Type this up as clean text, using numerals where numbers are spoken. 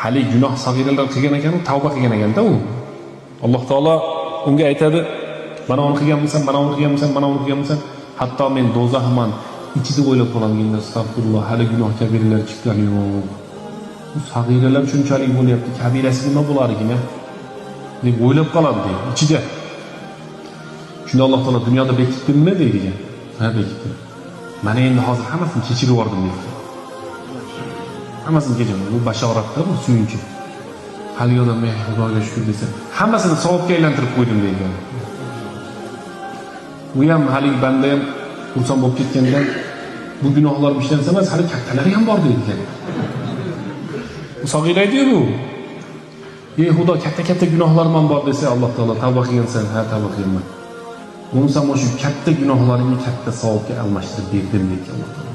hali gunoh sag'iralar qilgan ekan, tavba qilgan ekanda u. Alloh taolo unga aytadi, mana uni qilganmisan, mana uni qilganmisan, mana uni qilganmisan, hatto men do'zaxman ichida o'ylab qolaman, astag'firulloh, hali gunoh kabiralar chiqqani yo'q. Bu sag'iralar shunchalik bo'lyapti, kabirasi nima bo'lar ekan deb o'ylab qoladi deydi ichida. Shunda Alloh taolo dunyoda bekitdimmi deydi ekan. Ha, bekitdim. Mana endi hozir hammasini kechirib yubordim deydi. Hammasini kechirdim. Bu bashoratda, bu suyunchi. Hali odam men Xudoga shukr desa, hammasini savobga aylantirib qo'ydim deydi. Bu ham hali banda ham xursand bo'lib ketgandan bu gunohlar ishlansa emas, hali kattalari ham bor deydi ekan. Bu sag'iraydi-yu bu. Xudo katta gunohlarim ham bor desa, Alloh taolo tavba qilgansan, ha tavba qilganman. Bo'lmasa shu katta gunohlaringni katta savobga almashtirib berdim deydi Alloh taolo.